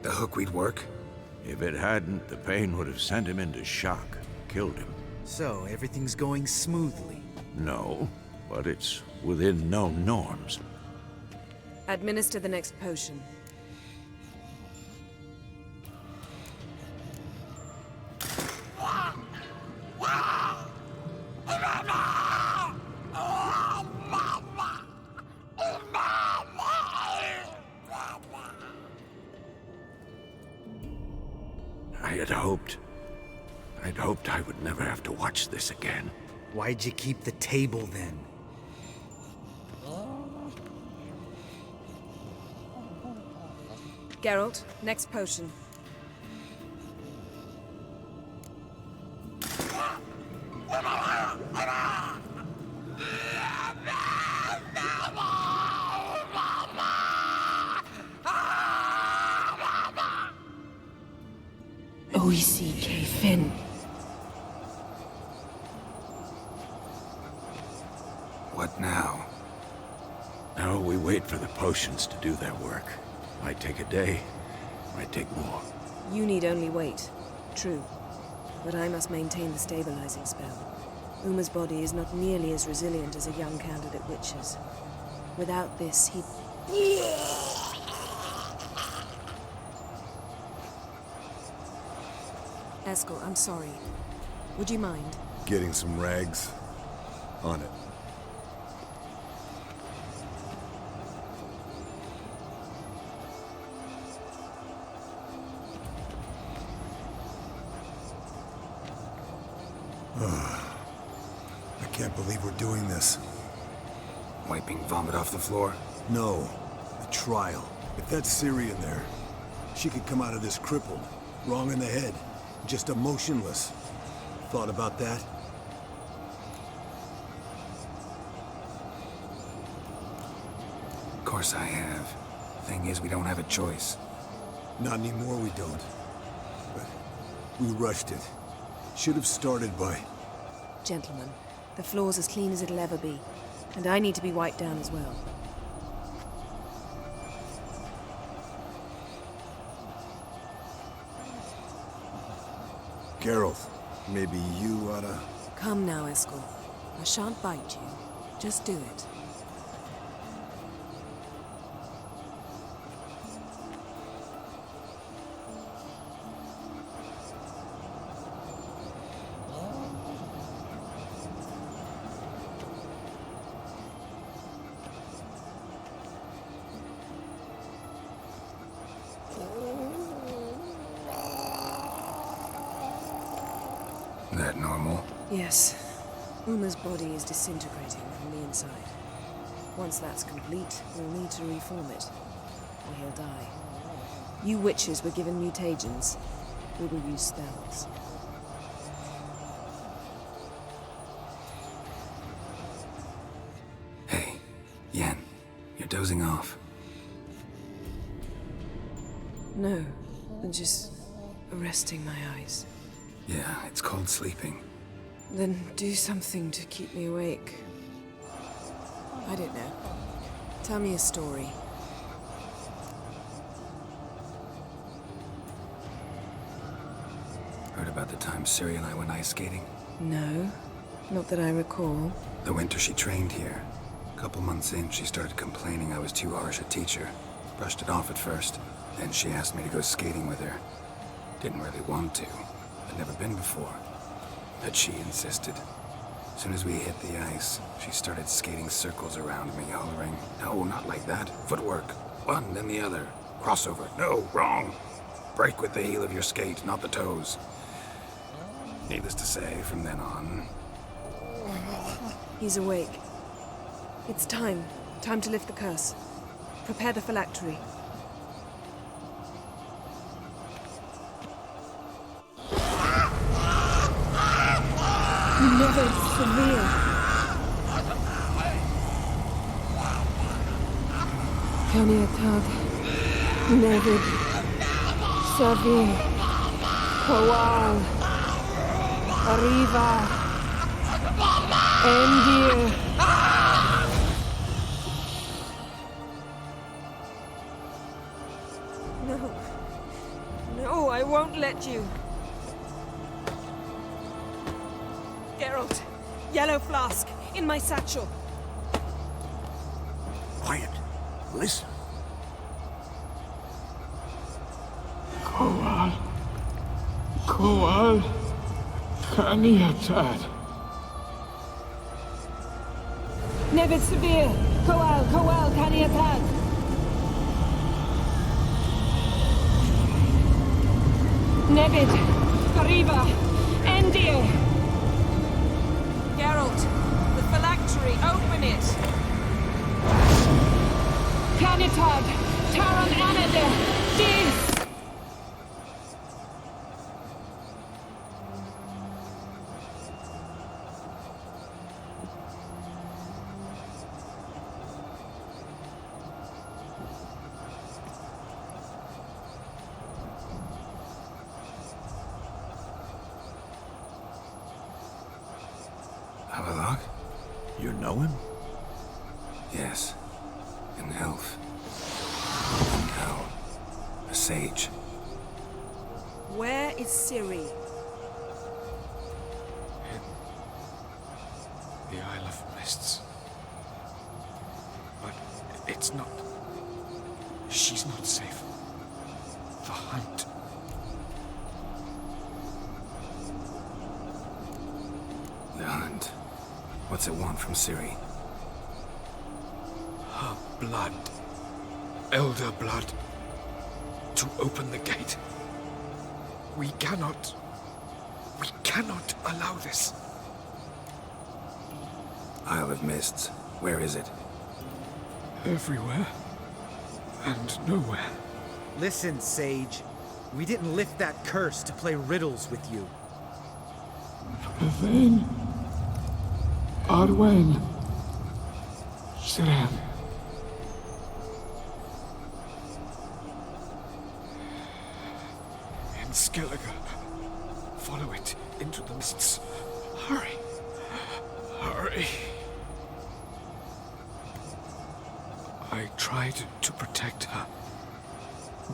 The hookweed work? If it hadn't, the pain would have sent him into shock, killed him. So, everything's going smoothly. No, but it's within known norms. Administer the next potion. I'd hoped I would never have to watch this again. Why'd you keep the table then? Geralt, next potion. pt.50. What now? Now we wait for the potions to do their work. Might take a day, might take more. You need only wait. True. But I must maintain the stabilizing spell. Uma's body is not nearly as resilient as a young candidate witch's. Without this, he'd... Eskel, I'm sorry. Would you mind? Getting some rags? On it. I can't believe we're doing this. Wiping vomit off the floor? No. The trial. If that's Syrian there, she could come out of this crippled, wrong in the head, just emotionless. Thought about that? Of course I have. Thing is, we don't have a choice. Not anymore, we don't. But we rushed it. Should have started by... Gentlemen, the floor's as clean as it'll ever be. And I need to be wiped down as well. Geralt, maybe you oughta... Come now, Eskel. I shan't bite you. Just do it. That normal? Yes. Uma's body is disintegrating from the inside. Once that's complete, we'll need to reform it, or he'll die. You witches were given mutagens. We will use spells. Hey, Yen, you're dozing off. No, just resting my eyes. Yeah, it's called sleeping. Then do something to keep me awake. I don't know. Tell me a story. Heard about the time Ciri and I went ice skating? No, not that I recall. The winter she trained here. A couple months in, she started complaining I was too harsh a teacher. Brushed it off at first. Then she asked me to go skating with her. Didn't really want to. I'd never been before. But she insisted. As soon as we hit the ice, she started skating circles around me, hollering, "No, not like that. Footwork. One, then the other. Crossover. No, wrong. Break with the heel of your skate, not the toes." Needless to say, from then on... He's awake. It's time. Time to lift the curse. Prepare the phylactery. Never severe. Kaniatag. Nevid. Savi. Kowal. Arriva. Endir. No. No, I won't let you. Geralt, yellow flask, in my satchel. Quiet. Listen. Koal. Kaniatad. Nevid Severe! Koal, Kaniatad! Nevid! Fariva! Endir! Geralt, the phylactery, open it! Kanitad! Taran Anadir! Dis! Avalok? You know him? Yes. An elf. And now, a sage. Where is Ciri? The Isle of Mists. But it's not... She's not safe. The hunt. The hunt. What's it want from Ciri? Her blood. Elder blood. To open the gate. We cannot allow this. Isle of Mists. Where is it? Everywhere. And nowhere. Listen, Sage. We didn't lift that curse to play riddles with you. Then. Arwen. Siren. In Skellige. Follow it into the mists. Hurry. Hurry. I tried to protect her.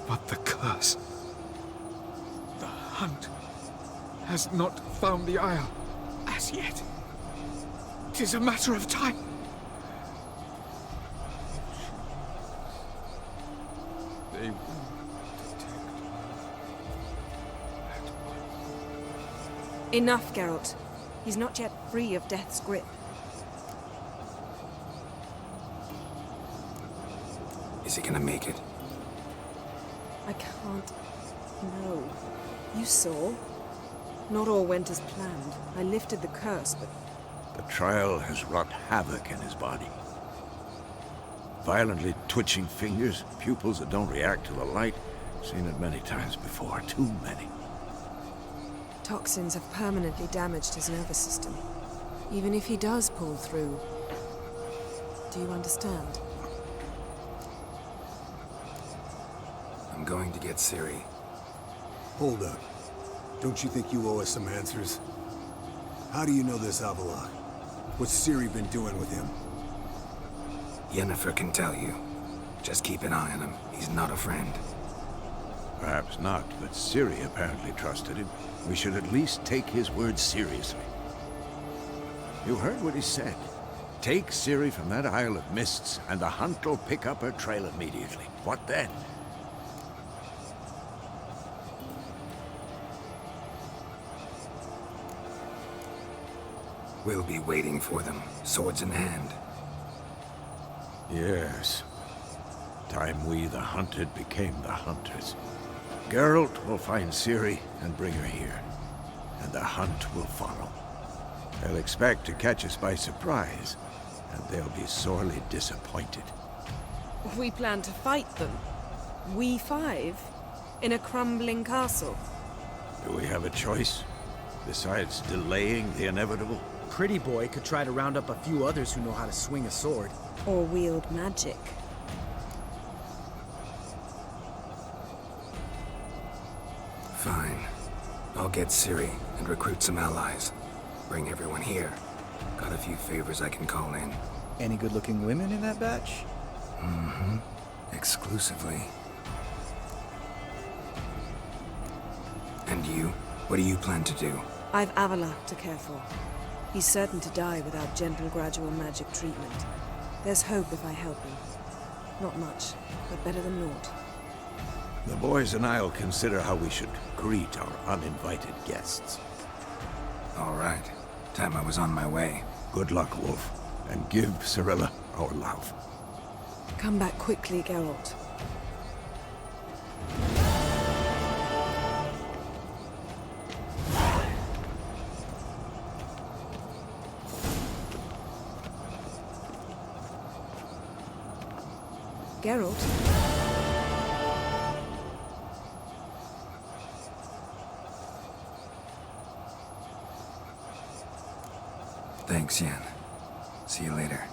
But the curse. The hunt has not found the Isle as yet. It is a matter of time. They will detect her at once. Enough, Geralt. He's not yet free of death's grip. Is he gonna make it? I can't... No. You saw? Not all went as planned. I lifted the curse, but... The trial has wrought havoc in his body. Violently twitching fingers, pupils that don't react to the light. Seen it many times before, too many. Toxins have permanently damaged his nervous system. Even if he does pull through... Do you understand? I'm going to get Ciri. Hold up. Don't you think you owe us some answers? How do you know this Avalok? What's Ciri been doing with him? Yennefer can tell you. Just keep an eye on him. He's not a friend. Perhaps not, but Ciri apparently trusted him. We should at least take his words seriously. You heard what he said. Take Ciri from that Isle of Mists, and the hunt will pick up her trail immediately. What then? We'll be waiting for them, swords in hand. Yes. Time we, the hunted, became the hunters. Geralt will find Ciri and bring her here. And the hunt will follow. They'll expect to catch us by surprise, and they'll be sorely disappointed. We plan to fight them. We five? In a crumbling castle? Do we have a choice? Besides delaying the inevitable? Pretty Boy could try to round up a few others who know how to swing a sword. Or wield magic. Fine. I'll get Ciri and recruit some allies. Bring everyone here. Got a few favors I can call in. Any good-looking women in that batch? Mm-hmm. Exclusively. And you? What do you plan to do? I've Avila to care for. He's certain to die without gentle, gradual magic treatment. There's hope if I help him. Not much, but better than naught. The boys and I'll consider how we should greet our uninvited guests. All right. Time I was on my way. Good luck, Wolf, and give Cirilla our love. Come back quickly, Geralt. Geralt? Thanks, Yen. See you later.